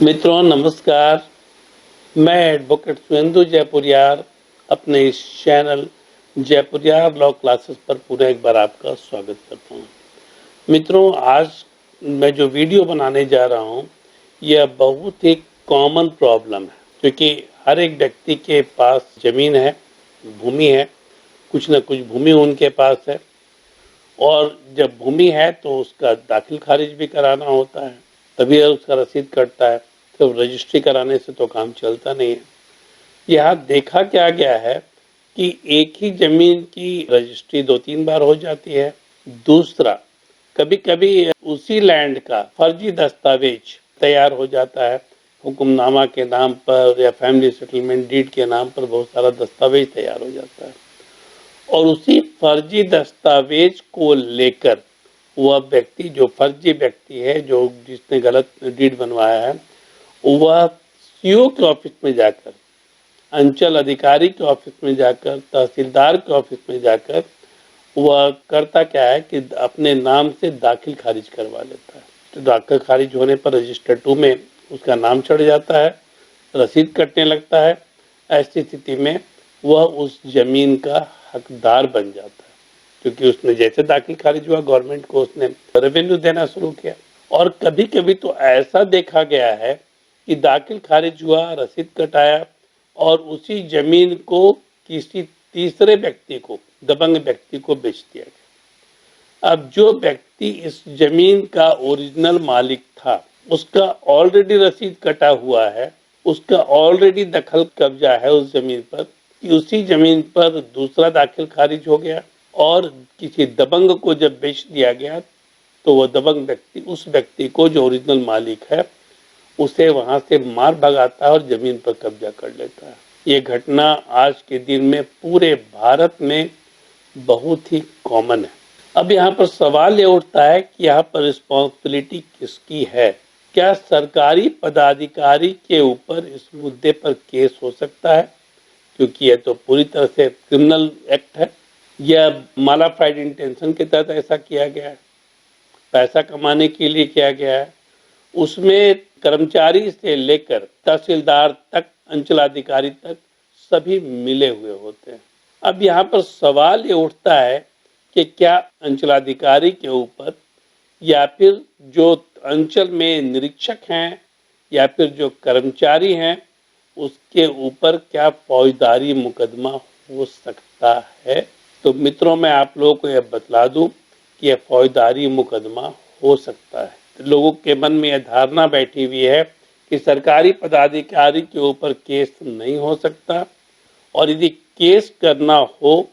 मित्रों नमस्कार। मैं एडवोकेट सुहेंदु जयपुरियार अपने इस चैनल जयपुरियार लॉ क्लासेस पर पूरा एक बार आपका स्वागत करता हूँ। मित्रों, आज मैं जो वीडियो बनाने जा रहा हूँ यह बहुत ही कॉमन प्रॉब्लम है, क्योंकि हर एक व्यक्ति के पास जमीन है, भूमि है, कुछ न कुछ भूमि उनके पास है, और जब भूमि है तो उसका दाखिल खारिज भी कराना होता है, तभी उसका रसीद कटता है। तो रजिस्ट्री कराने से तो काम चलता नहीं है। यहाँ देखा क्या गया है कि एक ही जमीन की रजिस्ट्री 2-3 बार हो जाती है। दूसरा, कभी कभी उसी लैंड का फर्जी दस्तावेज तैयार हो जाता है, हुक्मनामा के नाम पर या फैमिली सेटलमेंट डीड के नाम पर बहुत सारा दस्तावेज तैयार हो जाता है, और उसी फर्जी दस्तावेज को लेकर वह व्यक्ति, जो फर्जी व्यक्ति है, जो जिसने गलत डीड बनवाया है, वह सीओ के ऑफिस में जाकर, अंचल अधिकारी के ऑफिस में जाकर, तहसीलदार के ऑफिस में जाकर वह करता क्या है कि अपने नाम से दाखिल खारिज करवा लेता है। तो दाखिल खारिज होने पर रजिस्टर 2 में उसका नाम चढ़ जाता है, रसीद कटने लगता है। ऐसी स्थिति में वह उस जमीन का हकदार बन जाता है, क्योंकि उसने जैसे दाखिल खारिज हुआ, गवर्नमेंट को उसने रेवेन्यू देना शुरू किया। और कभी कभी तो ऐसा देखा गया है कि दाखिल खारिज हुआ, रसीद कटाया, और उसी जमीन को किसी तीसरे व्यक्ति को, दबंग व्यक्ति को बेच दिया गया। अब जो व्यक्ति इस जमीन का ओरिजिनल मालिक था, उसका ऑलरेडी रसीद कटा हुआ है, उसका ऑलरेडी दखल कब्जा है उस जमीन पर, कि उसी जमीन पर दूसरा दाखिल खारिज हो गया, और किसी दबंग को जब बेच दिया गया तो वह दबंग व्यक्ति उस व्यक्ति को, जो ओरिजिनल मालिक है, उसे वहां से मार भगाता है और जमीन पर कब्जा कर लेता है। ये घटना आज के दिन में पूरे भारत में बहुत ही कॉमन है। अब यहाँ पर सवाल ये उठता है कि यहाँ पर रिस्पॉन्सिबिलिटी किसकी है? क्या सरकारी पदाधिकारी के ऊपर इस मुद्दे पर केस हो सकता है, क्योंकि यह तो पूरी तरह से क्रिमिनल एक्ट है, या मालाफाइड इंटेंशन के तहत ऐसा किया गया है, पैसा कमाने के लिए किया गया है? उसमें कर्मचारी से लेकर तहसीलदार तक, अंचलाधिकारी तक सभी मिले हुए होते हैं। अब यहाँ पर सवाल ये उठता है कि क्या अंचलाधिकारी के ऊपर, या फिर जो अंचल में निरीक्षक हैं, या फिर जो कर्मचारी हैं, उसके ऊपर क्या फौजदारी मुकदमा हो सकता है? तो मित्रों, मैं आप लोगों को यह बतला दूं कि यह फौजदारी मुकदमा हो सकता है। लोगों के मन में यह धारणा बैठी हुई है कि सरकारी पदाधिकारी के ऊपर केस नहीं हो सकता, और यदि केस करना हो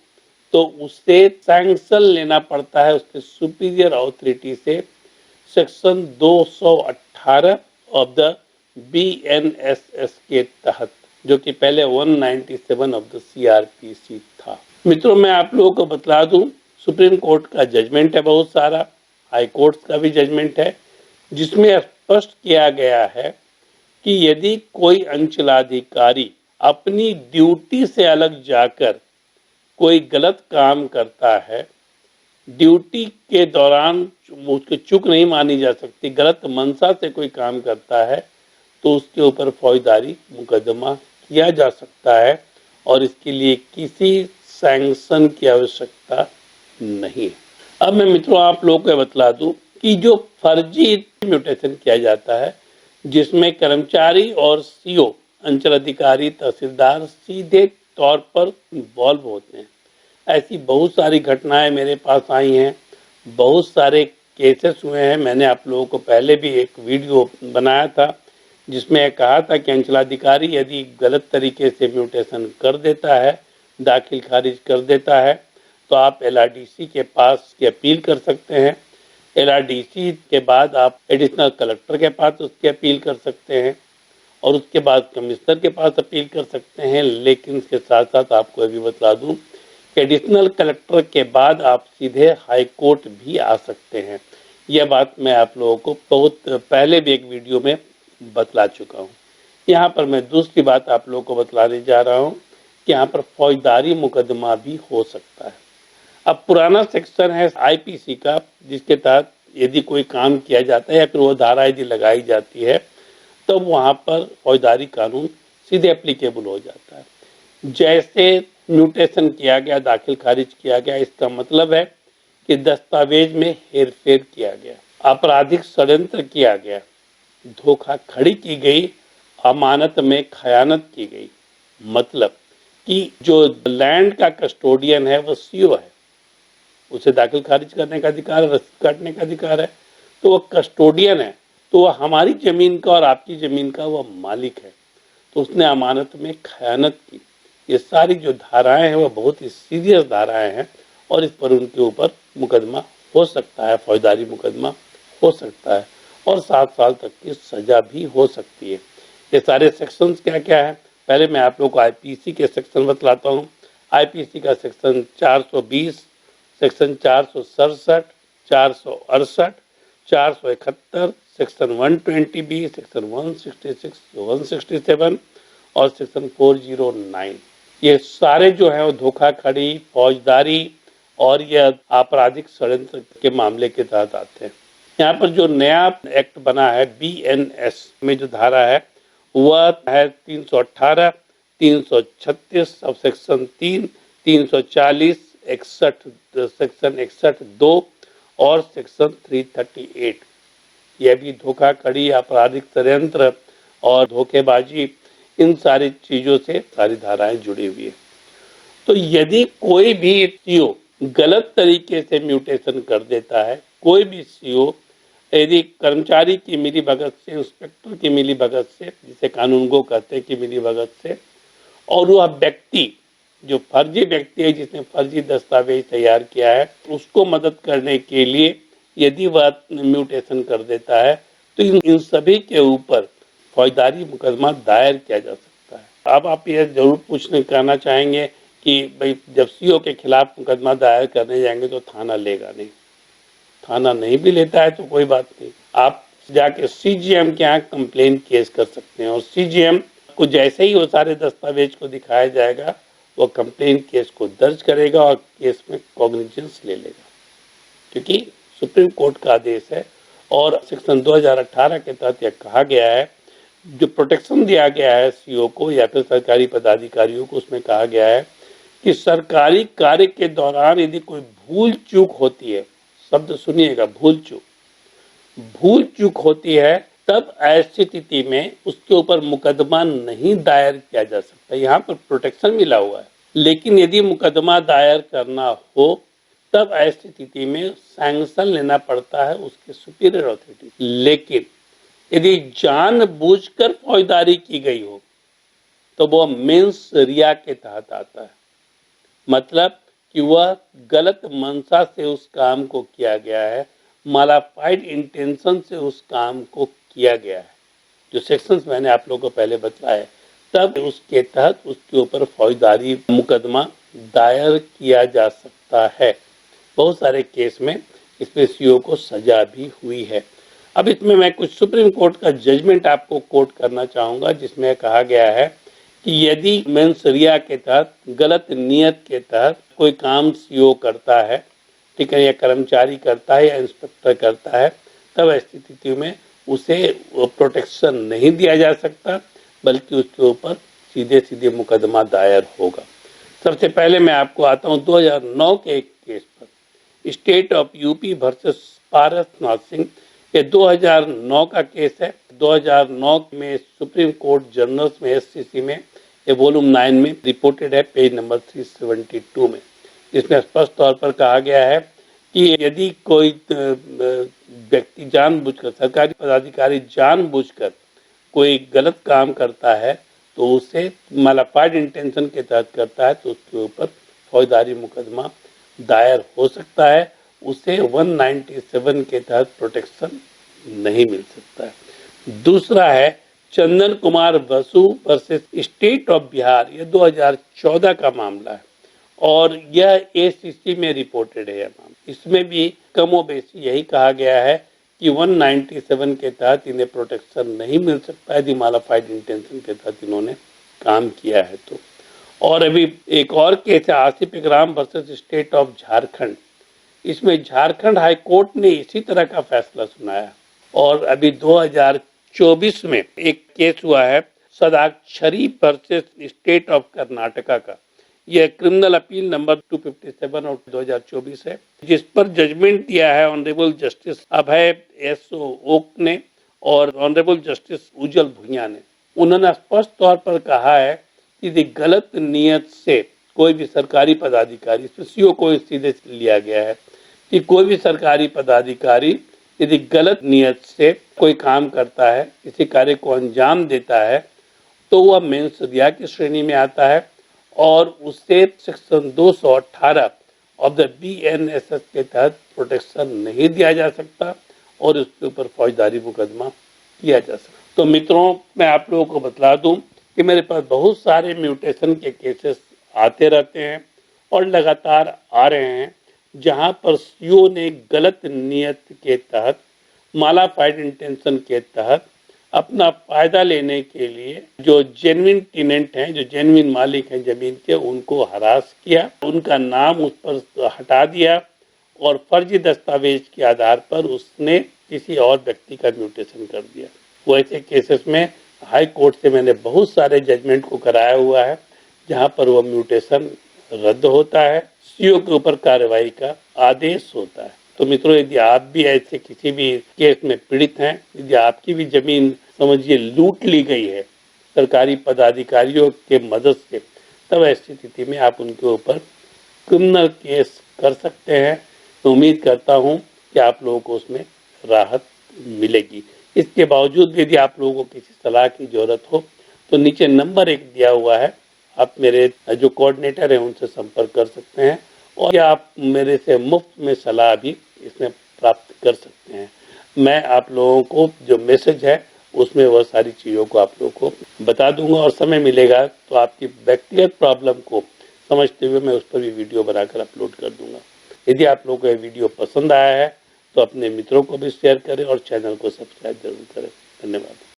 तो उसे सैंक्शन लेना पड़ता है उसके सुपीरियर अथॉरिटी से, सेक्शन 218 ऑफ द BNSS के तहत, जो कि पहले 197 ऑफ द CRPC था। मित्रों, मैं आप लोगों को बतला दूं, सुप्रीम कोर्ट का जजमेंट है बहुत सारा, हाई कोर्ट का भी जजमेंट है, जिसमें स्पष्ट किया गया है कि यदि कोई अंचलाधिकारी अपनी ड्यूटी से अलग जाकर कोई गलत काम करता है, ड्यूटी के दौरान उसकी चूक नहीं मानी जा सकती, गलत मंशा से कोई काम करता है, तो उसके ऊपर फौजदारी मुकदमा किया जा सकता है, और इसके लिए किसी सैंक्शन की आवश्यकता नहीं है। अब मैं मित्रों आप लोगों को बतला दूं कि जो फर्जी म्यूटेशन किया जाता है, जिसमें कर्मचारी और CO, अंचल अधिकारी, तहसीलदार सीधे तौर पर इन्वॉल्व होते हैं, ऐसी बहुत सारी घटनाएं मेरे पास आई हैं, बहुत सारे केसेस हुए हैं। मैंने आप लोगों को पहले भी एक वीडियो बनाया था, जिसमें कहा था कि अंचलाधिकारी यदि गलत तरीके से म्यूटेशन कर देता है, दाखिल खारिज कर देता है, तो आप LRDC के पास की अपील कर सकते हैं। LRDC के बाद आप एडिशनल कलेक्टर के पास उसकी अपील कर सकते हैं, और उसके बाद कमिश्नर के पास अपील कर सकते हैं। लेकिन इसके साथ साथ आपको अभी बता दूं कि एडिशनल कलेक्टर के बाद आप सीधे हाई कोर्ट भी आ सकते हैं। यह बात मैं आप लोगों को बहुत पहले भी एक वीडियो में बतला चुका हूँ। यहाँ पर मैं दूसरी बात आप लोगों को बतलाने जा रहा हूँ कि यहाँ पर फौजदारी मुकदमा भी हो सकता है। अब पुराना सेक्शन है IPC का, जिसके तहत यदि कोई काम किया जाता है या फिर वो धारा यदि लगाई जाती है, तो वहाँ पर फौजदारी कानून सीधे एप्लीकेबल हो जाता है। जैसे म्यूटेशन किया गया, दाखिल खारिज किया गया, इसका मतलब है कि दस्तावेज में हेरफेर किया गया, आपराधिक षड्यंत्र किया गया, धोखाधड़ी की गई, अमानत में खयानत की गई। मतलब कि जो लैंड का कस्टोडियन है वो सीओ है, उसे दाखिल खारिज करने का अधिकार, रसीद काटने का अधिकार है, तो वो कस्टोडियन है, तो वह हमारी जमीन का और आपकी जमीन का वह मालिक है, तो उसने अमानत में खयानत की। ये सारी जो धाराएं हैं वह बहुत ही सीरियस धाराएं हैं और इस पर उनके ऊपर मुकदमा हो सकता है, फौजदारी मुकदमा हो सकता है और 7 साल तक की सजा भी हो सकती है। ये सारे सेक्शंस क्या क्या है, पहले मैं आप लोग को आईपीसी के सेक्शन बतलाता हूँ। आईपीसी का section 420, section 467, 468, 471, section 120B, section 166, 167 और सेक्शन 409, ये सारे जो है वो धोखाधड़ी, फौजदारी और यह आपराधिक षड्यंत्र के मामले के तहत आते हैं। यहाँ पर जो नया एक्ट बना है बीएनएस में जो धारा है वह है 318, 336 सब सेक्शन 3, 340, 61 सेक्शन 61(2) और सेक्शन 338। यह भी धोखाधड़ी, आपराधिक षड्यंत्र और धोखेबाजी, इन सारी चीजों से सारी धाराएं जुड़ी हुई है। तो यदि कोई भी सीओ गलत तरीके से म्यूटेशन कर देता है, कोई भी सीओ यदि कर्मचारी की मिलीभगत से, इंस्पेक्टर की मिलीभगत से, जिसे कानून को कहते हैं कि मिलीभगत से, और वह व्यक्ति जो फर्जी व्यक्ति है जिसने फर्जी दस्तावेज तैयार किया है, उसको मदद करने के लिए यदि वह म्यूटेशन कर देता है तो इन सभी के ऊपर फौजदारी मुकदमा दायर किया जा सकता है। अब आप यह जरूर कहना चाहेंगे कि भाई जब सीओ के खिलाफ मुकदमा दायर करने जाएंगे तो थाना लेगा नहीं। थाना नहीं भी लेता है तो कोई बात नहीं, आप जाके सीजीएम के यहाँ कंप्लेन केस कर सकते हैं और सीजीएम को जैसे ही वो सारे दस्तावेज को दिखाया जाएगा वो कंप्लेन केस को दर्ज करेगा और केस में कॉग्निजेंस ले लेगा, क्योंकि सुप्रीम कोर्ट का आदेश है और सेक्शन 2018 के तहत यह कहा गया है, जो प्रोटेक्शन दिया गया है सीओ को या फिर सरकारी पदाधिकारियों को, उसमें कहा गया है कि सरकारी कार्य के दौरान यदि कोई भूल चूक होती है, शब्द सुनिएगा, भूल चूक होती है, तब ऐसी स्थिति में उसके ऊपर मुकदमा नहीं दायर किया जा सकता। यहाँ पर प्रोटेक्शन मिला हुआ है, लेकिन यदि मुकदमा दायर करना हो तब ऐसी स्थिति में सैंक्शन लेना पड़ता है उसके सुपीरियर अथॉरिटी। लेकिन यदि जानबूझकर फौजदारी की गई हो तो वह मेंस रिया के तहत आता है, मतलब कि वह गलत मंशा से उस काम को किया गया है, मालाफाइड इंटेंशन से उस काम को किया गया है, जो सेक्शंस मैंने आप लोगों को पहले बताया, तब उसके तहत उसके ऊपर फौजदारी मुकदमा दायर किया जा सकता है। बहुत सारे केस में इसमें सीओ को सजा भी हुई है। अब इसमें मैं कुछ सुप्रीम कोर्ट का जजमेंट आपको कोट करना चाहूँगा, जिसमें कहा गया है कि यदि मेंस रिया के तहत गलत नियत के तहत कोई काम सीओ करता है, ठीक है, या कर्मचारी करता है या इंस्पेक्टर करता है, तब ऐसी स्थिति में उसे प्रोटेक्शन नहीं दिया जा सकता, बल्कि उसके ऊपर सीधे सीधे मुकदमा दायर होगा। सबसे पहले मैं आपको आता हूँ 2009 के एक केस पर, state of UP versus Parasnath Singh. ये 2009 का केस है। 2009 में सुप्रीम कोर्ट जर्नल्स में एससीसी में ये वॉल्यूम 9 में रिपोर्टेड है, पेज नंबर 372 में, जिसमें स्पष्ट तौर पर कहा गया है कि यदि कोई व्यक्ति जानबूझकर, सरकारी पदाधिकारी जानबूझकर कोई गलत काम करता है तो उसे मालाफाइड इंटेंशन के तहत करता है तो उसके ऊपर फौजदारी मुकदमा दायर हो सकता है, उसे 197 के तहत प्रोटेक्शन नहीं मिल सकता है। दूसरा है Chandan Kumar Basu versus state of Bihar, यह 2014 का मामला है और यह एसीसी में रिपोर्टेड है। इसमें भी कमोबेशी यही कहा गया है कि 197 के तहत इन्हें प्रोटेक्शन नहीं मिल सकता यदि मालाफाइड इंटेंशन के तहत इन्होंने काम किया है तो। और अभी एक और केस है आसिफ इकराम वर्सेस स्टेट ऑफ झारखंड। इसमें झारखंड हाई कोर्ट ने इसी तरह का फैसला सुनाया और अभी 2024 में एक केस हुआ है सदाक्षरी वर्सेस स्टेट ऑफ कर्नाटका का। यह क्रिमिनल अपील नंबर 257 ऑफ 2024 है, जिस पर जजमेंट दिया है ऑनरेबल जस्टिस अभय एस ओक ने और ऑनरेबल जस्टिस उज्जवल भुइयां ने। उन्होंने स्पष्ट तौर पर कहा है कि यदि गलत नियत से कोई भी सरकारी पदाधिकारी, सीओ को सीधे लिया गया है कि कोई भी सरकारी पदाधिकारी यदि गलत नियत से कोई काम करता है, किसी कार्य को अंजाम देता है, तो वह मेंसरिया की श्रेणी में आता है और उससे सेक्शन 218 ऑफ द BNSS के तहत प्रोटेक्शन नहीं दिया जा सकता और उसके ऊपर फौजदारी मुकदमा किया जा सकता। तो मित्रों, मैं आप लोगों को बता दूं कि मेरे पास बहुत सारे म्यूटेशन के केसेस आते रहते हैं और लगातार आ रहे हैं, जहां पर सीओ ने गलत नियत के तहत, मालाफाइड इंटेंशन के तहत अपना फायदा लेने के लिए जो जेन्युइन टेनेंट हैं, जो जेन्युइन मालिक हैं जमीन के, उनको हरास किया, उनका नाम उस पर हटा दिया और फर्जी दस्तावेज के आधार पर उसने किसी और व्यक्ति का म्यूटेशन कर दिया। वैसे केसेस में हाई कोर्ट से मैंने बहुत सारे जजमेंट को कराया हुआ है, जहां पर वह म्यूटेशन रद्द होता है, सीओ के ऊपर कार्रवाई का आदेश होता है। तो मित्रों, यदि आप भी ऐसे किसी भी केस में पीड़ित हैं, यदि आपकी भी जमीन समझिए लूट ली गई है सरकारी पदाधिकारियों के मदद से, तब ऐसी स्थिति में आप उनके ऊपर क्रिमिनल केस कर सकते हैं। तो उम्मीद करता हूं कि आप लोगों को उसमें राहत मिलेगी। इसके बावजूद यदि आप लोगों को किसी सलाह की जरूरत हो तो नीचे नंबर 1 दिया हुआ है, आप मेरे जो कोऑर्डिनेटर हैं उनसे संपर्क कर सकते हैं और या आप मेरे से मुफ्त में सलाह भी इसमें प्राप्त कर सकते हैं। मैं आप लोगों को जो मैसेज है उसमें वह सारी चीज़ों को आप लोगों को बता दूंगा और समय मिलेगा तो आपकी व्यक्तिगत प्रॉब्लम को समझते हुए मैं उस पर भी वीडियो बनाकर अपलोड कर दूंगा। यदि आप लोगों को यह वीडियो पसंद आया है तो अपने मित्रों को भी शेयर करें और चैनल को सब्सक्राइब जरूर करें। धन्यवाद।